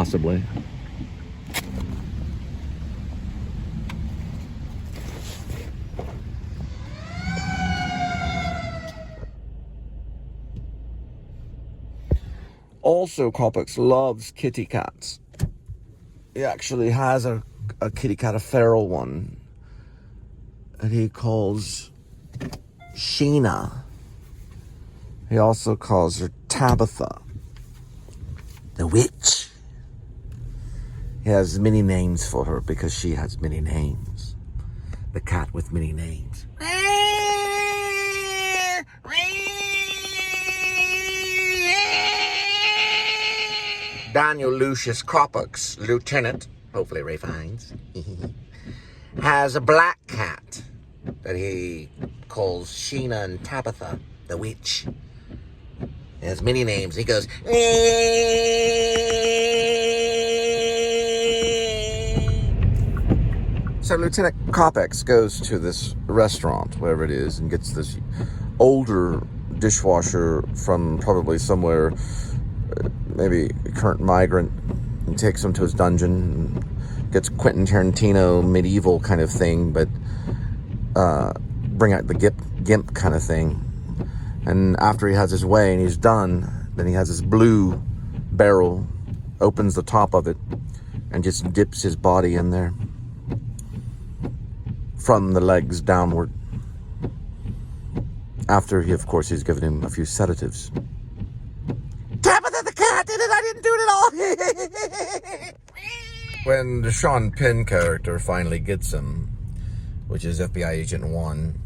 possibly. Also, Coppex loves kitty cats. He actually has a kitty cat, a feral one, that he calls Sheena. He also calls her Tabitha, the witch. He has many names for her because she has many names. The cat with many names. Daniel Lucius Coppex, Lieutenant, hopefully Ray finds, has a black cat that he calls Sheena and Tabitha, the witch. He has many names. He goes, So Lieutenant Coppex goes to this restaurant, wherever it is, and gets this older dishwasher from probably somewhere, maybe a current migrant, and takes him to his dungeon, and gets Quentin Tarantino medieval kind of thing, but bring out the gimp kind of thing. And after he has his way and he's done, then he has this blue barrel, opens the top of it, and just dips his body in there from the legs downward. After he, of course, he's given him a few sedatives. Tabitha the cat did it! I didn't do it at all! When the Sean Penn character finally gets him, which is FBI Agent 1,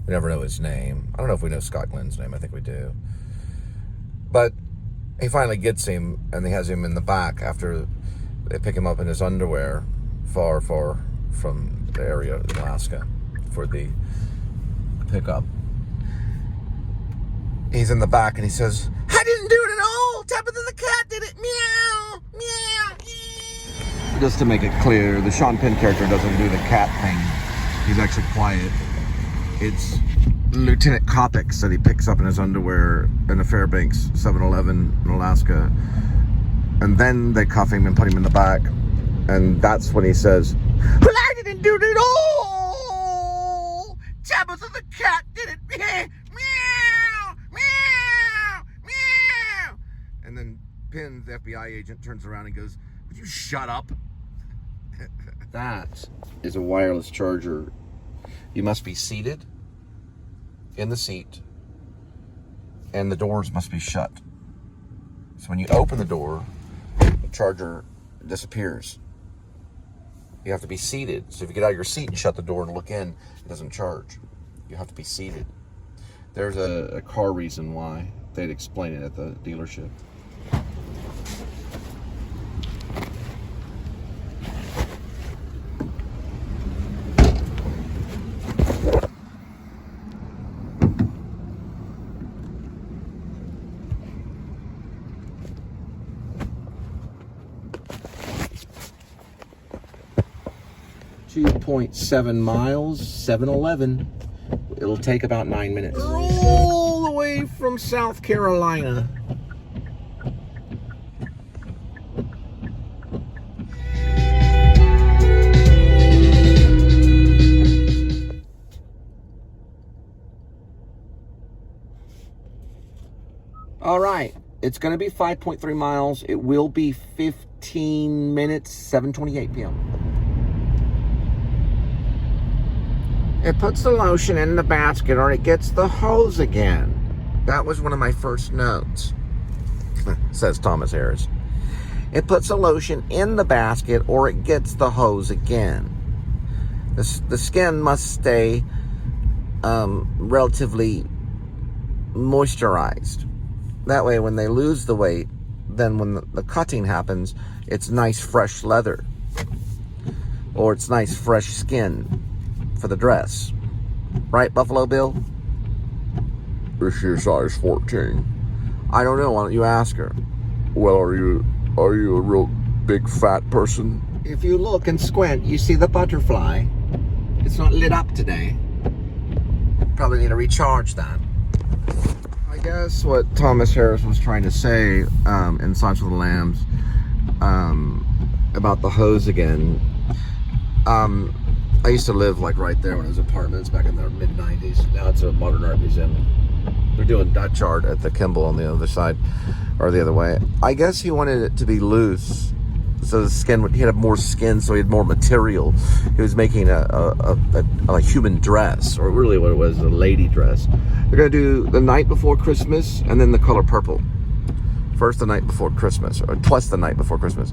we never know his name. I don't know if we know Scott Glenn's name. I think we do. But he finally gets him, and he has him in the back after they pick him up in his underwear, far, far from the area of Alaska for the pickup. He's in the back, and he says, I didn't do it at all! Tabitha the cat did it! Meow! Meow! Meow! Just to make it clear, the Sean Penn character doesn't do the cat thing. He's actually quiet. It's Lieutenant Coppex that he picks up in his underwear in the Fairbanks 7-Eleven in Alaska. And then they cuff him and put him in the back. And that's when he says, well, I didn't do it at all! Tabitha the cat did it! Meow! Meow! Meow! And then Penn, the FBI agent, turns around and goes, would you shut up? That is a wireless charger. You must be seated in the seat, and the doors must be shut. So when you open the door, the charger disappears. You have to be seated. So if you get out of your seat and shut the door and look in, it doesn't charge. You have to be seated. There's a car reason why. They'd explain it at the dealership. .7 miles, 7-Eleven. It'll take about 9 minutes. All the way from South Carolina. All right, it's going to be 5.3 miles. It will be 15 minutes, 7:28 p.m. It puts the lotion in the basket or it gets the hose again. That was one of my first notes, says Thomas Harris. It puts the lotion in the basket or it gets the hose again. The skin must stay relatively moisturized. That way when they lose the weight, then when the cutting happens, it's nice fresh leather. Or it's nice fresh skin for the dress. Right, Buffalo Bill? Is she a size 14? I don't know. Why don't you ask her? Well, are you a real big fat person? If you look and squint, you see the butterfly. It's not lit up today. Probably need to recharge that. I guess what Thomas Harris was trying to say in Silence of the Lambs, about the hose again. I used to live like right there when it was apartments back in the mid-90s. Now it's a modern art museum. They're doing Dutch art at the Kimball on the other side, or the other way. I guess he wanted it to be loose, so the skin would, he'd have more skin, so he had more material. He was making a human dress, or really what it was, a lady dress. They're gonna do the night before Christmas, and then the color purple. First the night before Christmas, or plus the night before Christmas.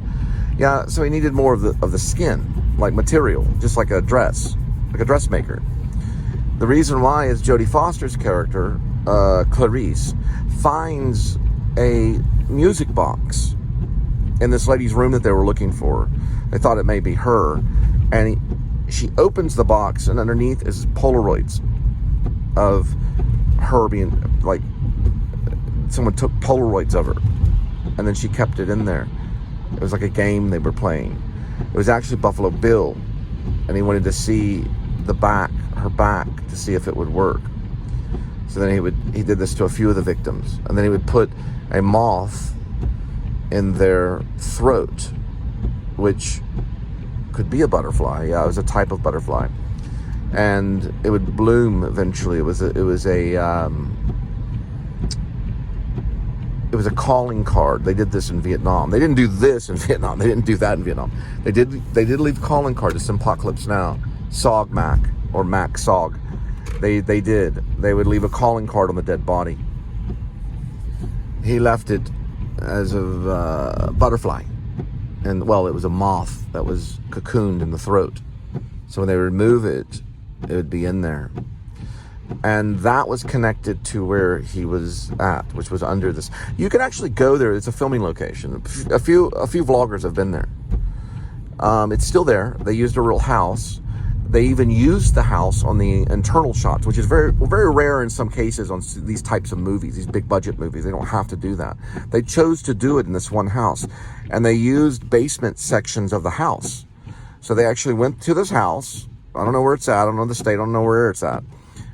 Yeah, so he needed more of the skin, like material, just like a dress, like a dressmaker. The reason why is Jodie Foster's character, Clarice, finds a music box in this lady's room that they were looking for. They thought it may be her, and she opens the box, and underneath is Polaroids of her being like, someone took Polaroids of her, and then she kept it in there. It was like a game they were playing. It was actually Buffalo Bill, and he wanted to see the back, her back, to see if it would work. So then he did this to a few of the victims, and then he would put a moth in their throat, which could be a butterfly. Yeah, it was a type of butterfly, and it would bloom eventually. It was a calling card. They did this in Vietnam. They didn't do this in Vietnam. They didn't do that in Vietnam. They did leave calling card to Apocalypse Now, Sog Mac, or Mac Sog. They did. They would leave a calling card on the dead body. He left it as a butterfly, and well, it was a moth that was cocooned in the throat. So when they remove it, it would be in there. And that was connected to where he was at, which was under this. You can actually go there. It's a filming location. A few vloggers have been there. It's still there. They used a real house. They even used the house on the internal shots, which is very, very rare in some cases on these types of movies, these big budget movies. They don't have to do that. They chose to do it in this one house, and they used basement sections of the house. So they actually went to this house. I don't know where it's at. I don't know the state. I don't know where it's at.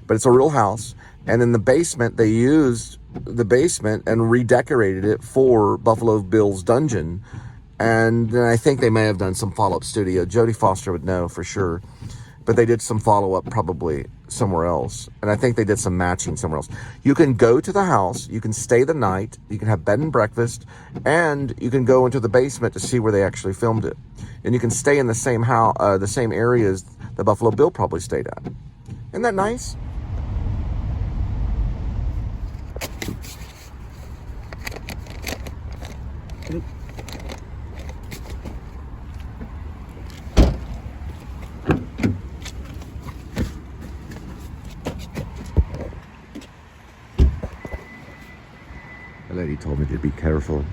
But it's a real house. And in the basement, they used the basement and redecorated it for Buffalo Bill's dungeon. And then I think they may have done some follow-up studio. Jodie Foster would know for sure. But they did some follow-up probably somewhere else. And I think they did some matching somewhere else. You can go to the house. You can stay the night. You can have bed and breakfast. And you can go into the basement to see where they actually filmed it. And you can stay in the same house, the same areas that Buffalo Bill probably stayed at. Isn't that nice? The lady told me to be careful.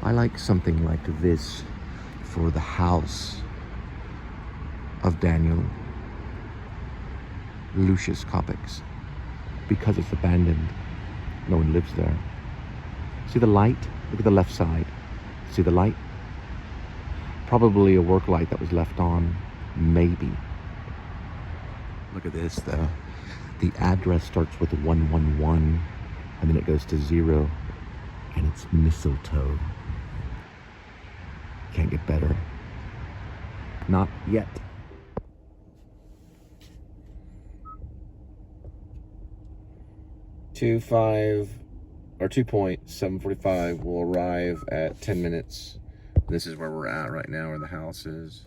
I like something like this for the house of Daniel Lucius Coppex, because it's abandoned. No one lives there. See the light? Look at the left side. See the light? Probably a work light that was left on. Maybe. Look at this though. The address starts with 111 and then it goes to 0, and it's mistletoe. Can't get better. Not yet. Two 2.745 will arrive at 10 minutes. This is where we're at right now, where the house is.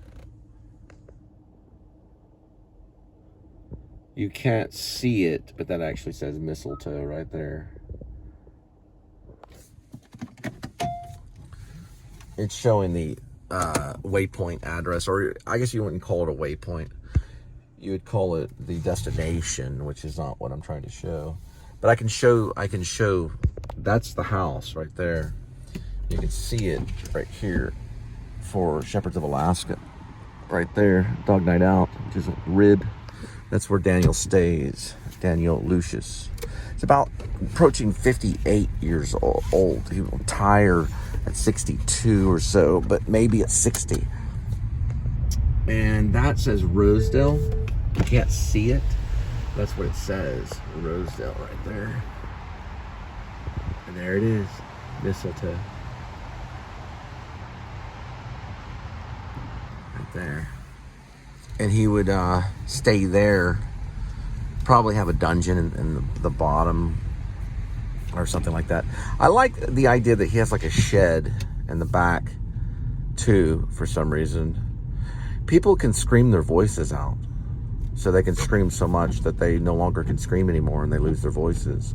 You can't see it, but that actually says mistletoe right there. It's showing the waypoint address, or I guess you wouldn't call it a waypoint. You would call it the destination, which is not what I'm trying to show. But I can show, that's the house right there. You can see it right here for Shepherds of Alaska. Right there, Dog Night Out, which is a rib. That's where Daniel stays, Daniel Lucius. It's about approaching 58 years old. He will retire at 62 or so, but maybe at 60. And that says Rosedale. You can't see it. That's what it says, Rosedale right there. And there it is, mistletoe. there. And he would stay there, probably have a dungeon in the bottom or something like that. I like the idea that he has like a shed in the back too, for some reason. People can scream their voices out. So they can scream so much that they no longer can scream anymore and they lose their voices.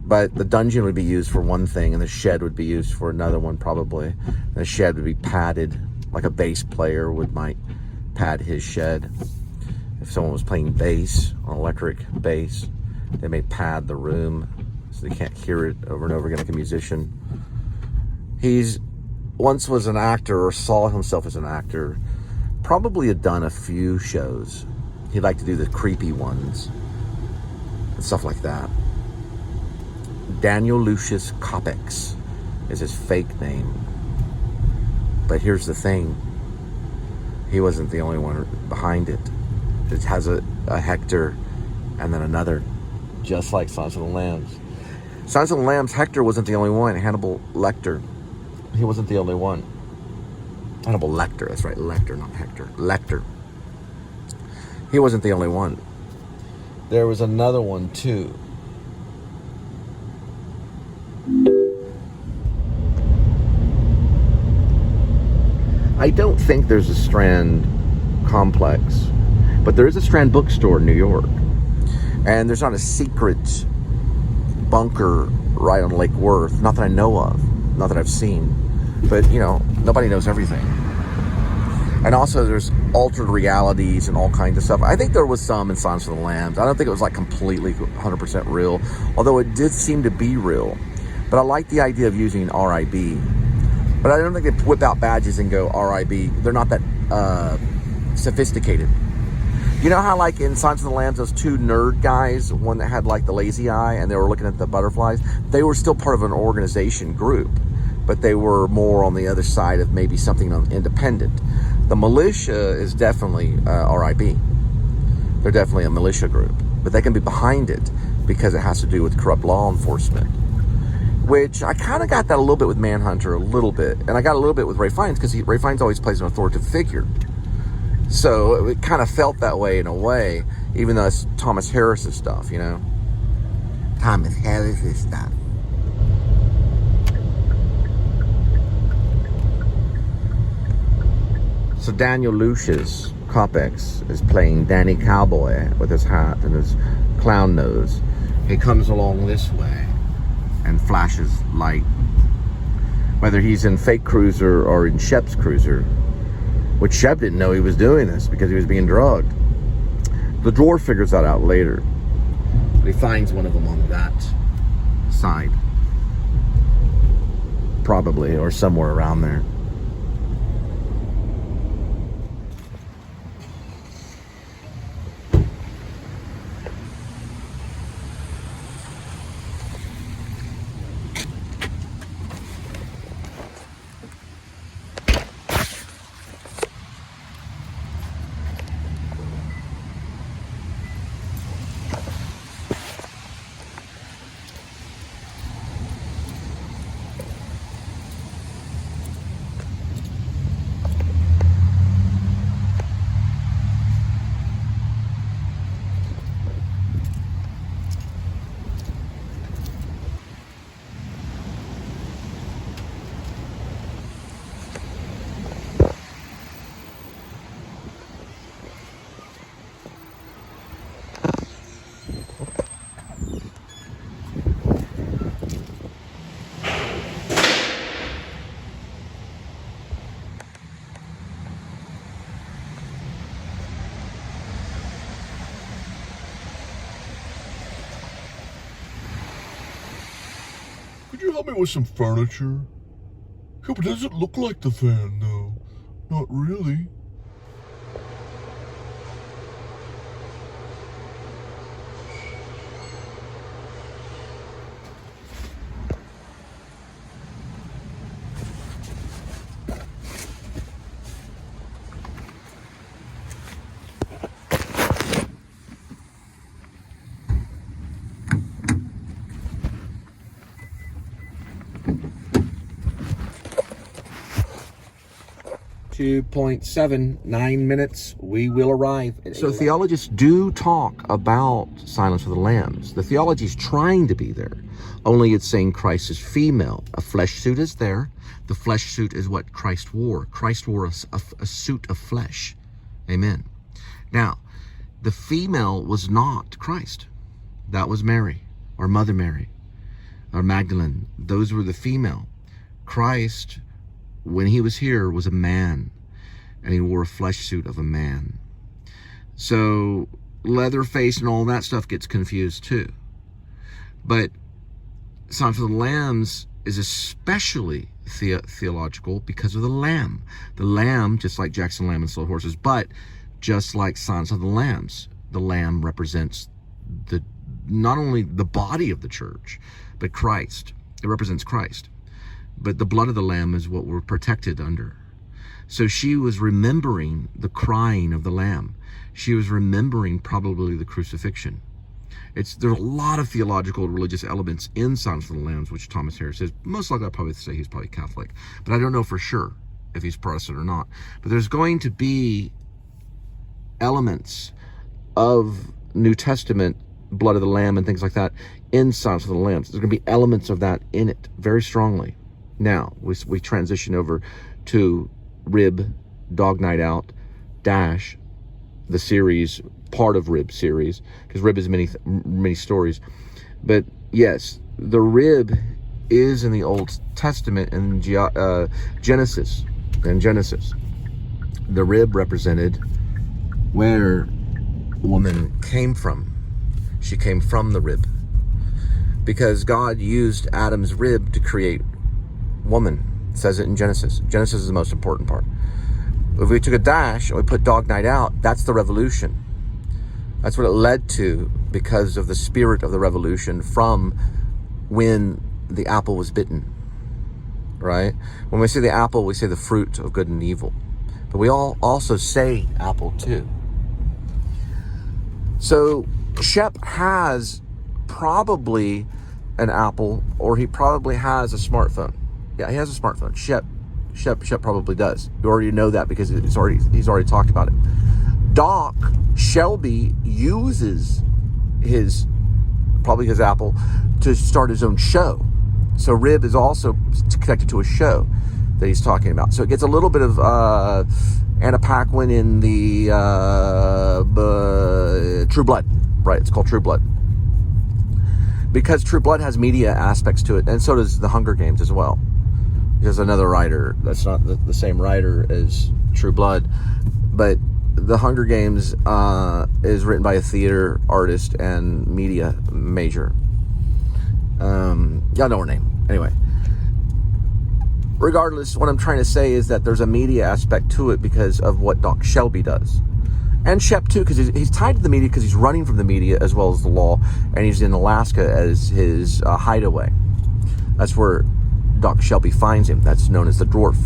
But the dungeon would be used for one thing and the shed would be used for another one probably. And the shed would be padded, like a bass player might pad his shed. If someone was playing bass, on electric bass, they may pad the room so they can't hear it over and over again like a musician. He's once was an actor, or saw himself as an actor. Probably had done a few shows. He'd like to do the creepy ones and stuff like that. Daniel Lucius Coppex is his fake name. But here's the thing. He wasn't the only one behind it. It has a Hector and then another, just like Silence of the Lambs. Silence of the Lambs, Hector wasn't the only one. Hannibal Lecter, he wasn't the only one. Hannibal Lecter, that's right, Lecter, not Hector. Lecter. He wasn't the only one. There was another one too. I don't think there's a Strand complex, but there is a Strand bookstore in New York. And there's not a secret bunker right on Lake Worth, not that I know of, not that I've seen. But, you know, nobody knows everything. And also there's altered realities and all kinds of stuff. I think there was some in Silence of the Lambs. I don't think it was like completely 100% real, although it did seem to be real. But I like the idea of using RIB. But I don't think they whip out badges and go RIB. They're not that sophisticated. You know how like in Silence of the Lambs, those two nerd guys, one that had like the lazy eye and they were looking at the butterflies, they were still part of an organization group, but they were more on the other side of maybe something independent. The militia is definitely RIB. They're definitely a militia group, but they can be behind it because it has to do with corrupt law enforcement, which I kind of got that a little bit with Manhunter, a little bit, and I got a little bit with Ray Fiennes because Ray Fiennes always plays an authoritative figure. So it kind of felt that way in a way, even though it's Thomas Harris's stuff, you know? Thomas Harris's stuff. So Daniel Lucius Coppex is playing Danny Cowboy with his hat and his clown nose. He comes along this way and flashes light. Whether he's in fake cruiser or in Shep's cruiser, which Shep didn't know he was doing this because he was being drugged. The drawer figures that out later. But he finds one of them on that side. Probably, or somewhere around there. Could you help me with some furniture? Yeah, but does it look like the van, though? Not really. 2.7, 9 minutes, we will arrive. So theologists do talk about Silence of the Lambs. The theology is trying to be there, only it's saying Christ is female. A flesh suit is there. The flesh suit is what Christ wore. Christ wore a suit of flesh. Amen. Now, the female was not Christ. That was Mary, or Mother Mary, or Magdalene. Those were the female. Christ, when he was here, was a man, and he wore a flesh suit of a man. So leather face and all that stuff gets confused too. But Silence of the Lambs is especially theological because of the lamb. The lamb, just like Jackson Lamb and Slow Horses, but just like Silence of the Lambs, the lamb represents not only the body of the church, but Christ. It represents Christ. But the blood of the lamb is what we're protected under. So she was remembering the crying of the lamb. She was remembering probably the crucifixion. There's a lot of theological religious elements in Silence of the Lambs, which Thomas Harris says. Most likely I'd probably say he's probably Catholic, but I don't know for sure if he's Protestant or not. But there's going to be elements of New Testament blood of the lamb and things like that in Silence of the Lambs. There's going to be elements of that in it very strongly. Now, we transition over to Rib, Dog Night Out, Dash, the series, part of Rib series, because Rib is many stories. But yes, the Rib is in the Old Testament in Genesis. In Genesis, the Rib represented where woman came from. She came from the rib, because God used Adam's rib to create woman. It says it in Genesis. Genesis is the most important part. If we took a dash and we put Dog Night Out, that's the revolution. That's what it led to because of the spirit of the revolution from when the apple was bitten, right? When we say the apple, we say the fruit of good and evil. But we all also say apple too. So Shep has probably an Apple, or he probably has a smartphone. Yeah, he has a smartphone. Shep probably does. You already know that because he's already talked about it. Doc Shelby uses probably his Apple to start his own show. So Rib is also connected to a show that he's talking about. So it gets a little bit of Anna Paquin in the True Blood, right? It's called True Blood. Because True Blood has media aspects to it, and so does The Hunger Games as well. There's another writer that's not the same writer as True Blood, but The Hunger Games is written by a theater artist and media major. Y'all know her name. Anyway. Regardless, what I'm trying to say is that there's a media aspect to it because of what Doc Shelby does. And Shep too, because he's tied to the media because he's running from the media as well as the law, and he's in Alaska as his hideaway. That's where Doc Shelby finds him. That's known as the Dwarf.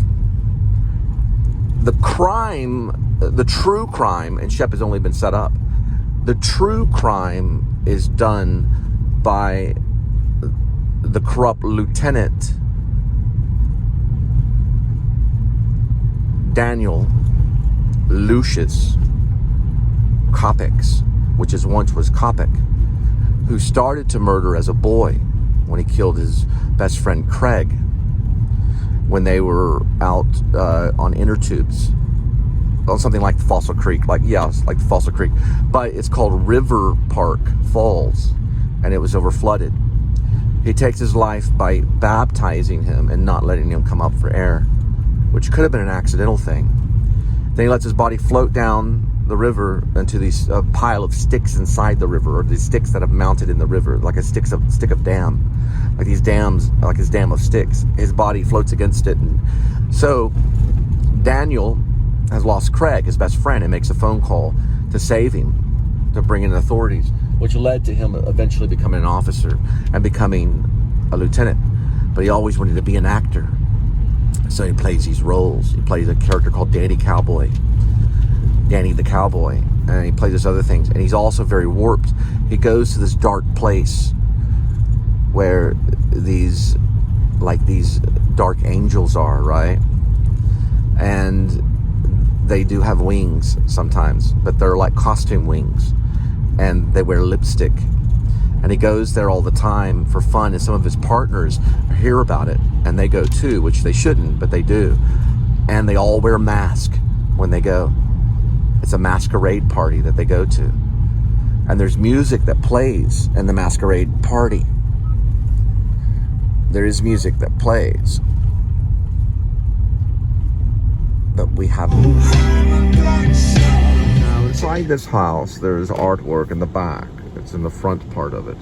The crime, the true crime, and Shep has only been set up. The true crime is done by the corrupt lieutenant Daniel Lucius Coppex, which once was Coppex, who started to murder as a boy when he killed his best friend Craig when they were out on inner tubes on something like Fossil Creek, like the Fossil Creek, but it's called River Park Falls, and it was over flooded. He takes his life by baptizing him and not letting him come up for air, which could have been an accidental thing. Then he lets his body float down the river into these pile of sticks inside the river, or these sticks that have mounted in the river, like a stick of dam, like these dams, like his dam of sticks. His body floats against it, and so Daniel has lost Craig, his best friend, and makes a phone call to save him, to bring in authorities, which led to him eventually becoming an officer and becoming a lieutenant. But he always wanted to be an actor, so he plays these roles. He plays a character called Danny the Cowboy, and he plays these other things. And he's also very warped. He goes to this dark place where these dark angels are, right? And they do have wings sometimes, but they're like costume wings, and they wear lipstick. And he goes there all the time for fun, and some of his partners hear about it, and they go too, which they shouldn't, but they do. And they all wear masks when they go. It's a masquerade party that they go to. And there's music that plays in the masquerade party. There is music that plays. But we have... Now, inside this house, there's artwork in the back. It's in the front part of it.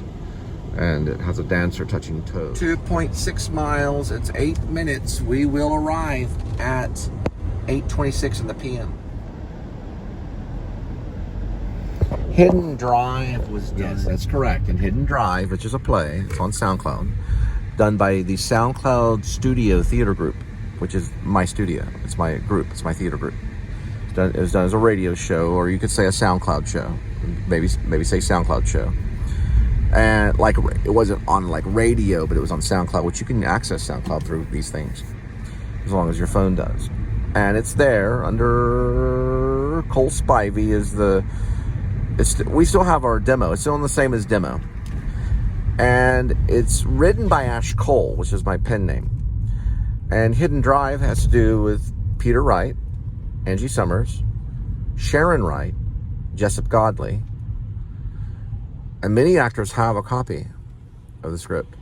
And it has a dancer touching toes. 2.6 miles. It's 8 minutes. We will arrive at 8:26 in the p.m. Hidden Drive was done. Yes, that's correct. And Hidden Drive, which is a play, it's on SoundCloud, done by the SoundCloud Studio Theater Group, which is my studio. It's my group. It's my theater group. It was done as a radio show, or you could say a SoundCloud show. Maybe say SoundCloud show. And like, it wasn't on like radio, but it was on SoundCloud, which you can access SoundCloud through these things, as long as your phone does. And it's there under Cole Spivey is the... we still have our demo. It's still the same as demo. And it's written by Ash Cole, which is my pen name. And Hidden Drive has to do with Peter Wright, Angie Summers, Sharon Wright, Jessup Godley. And many actors have a copy of the script.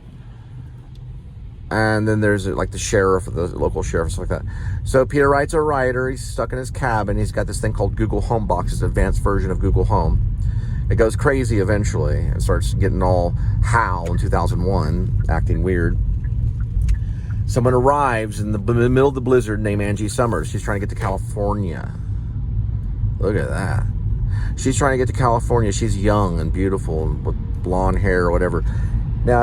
And then there's like the sheriff, the local sheriff, stuff like that. So Peter Wright's a writer. He's stuck in his cabin. He's got this thing called Google Home Box. It's an advanced version of Google Home. It goes crazy eventually. It starts getting all HOW in 2001, acting weird. Someone arrives in the middle of the blizzard named Angie Summers. She's trying to get to California. Look at that. She's trying to get to California. She's young and beautiful and with blonde hair or whatever. Now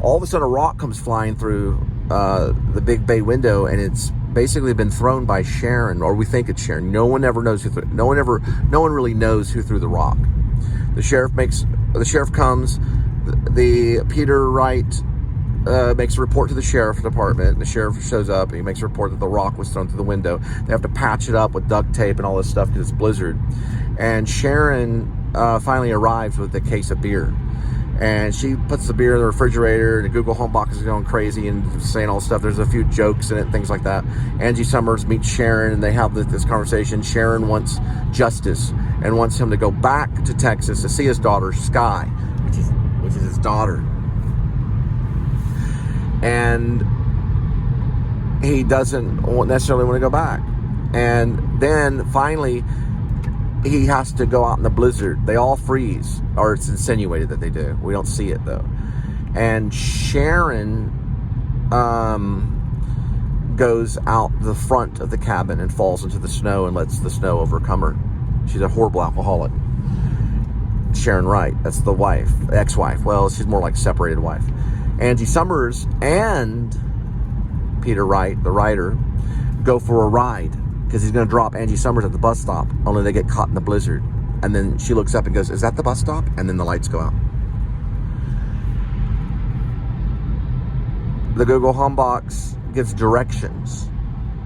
all of a sudden a rock comes flying through the big bay window, and it's basically been thrown by Sharon, or we think it's Sharon. No one ever knows no one really knows who threw the rock. The sheriff comes, the Peter Wright makes a report to the sheriff department. The sheriff shows up and he makes a report that the rock was thrown through the window. They have to patch it up with duct tape and all this stuff because it's blizzard. And Sharon finally arrives with a case of beer. And she puts the beer in the refrigerator, and the Google Home Box is going crazy and saying all this stuff. There's a few jokes in it, things like that. Angie Summers meets Sharon, and they have this conversation. Sharon wants justice and wants him to go back to Texas to see his daughter, Sky, which is his daughter. And he doesn't necessarily want to go back. And then finally, he has to go out in the blizzard. They all freeze, or it's insinuated that they do. We don't see it though. And Sharon goes out the front of the cabin and falls into the snow and lets the snow overcome her. She's a horrible alcoholic. Sharon Wright, that's the wife, ex-wife. Well, she's more like separated wife. Angie Summers and Peter Wright, the writer, go for a ride because he's going to drop Angie Summers at the bus stop, only they get caught in the blizzard. And then she looks up and goes, "Is that the bus stop?" And then the lights go out. The Google Home Box gives directions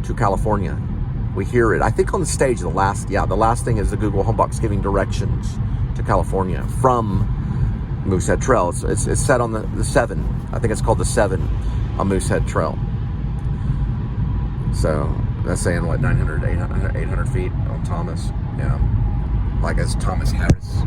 to California. We hear it. I think on the stage, the last thing is the Google Home Box giving directions to California from Moosehead Trail. It's set on the 7. I think it's called the 7 on Moosehead Trail. So that's saying what, 900, 800 feet on Thomas. Yeah, like as Thomas Harris.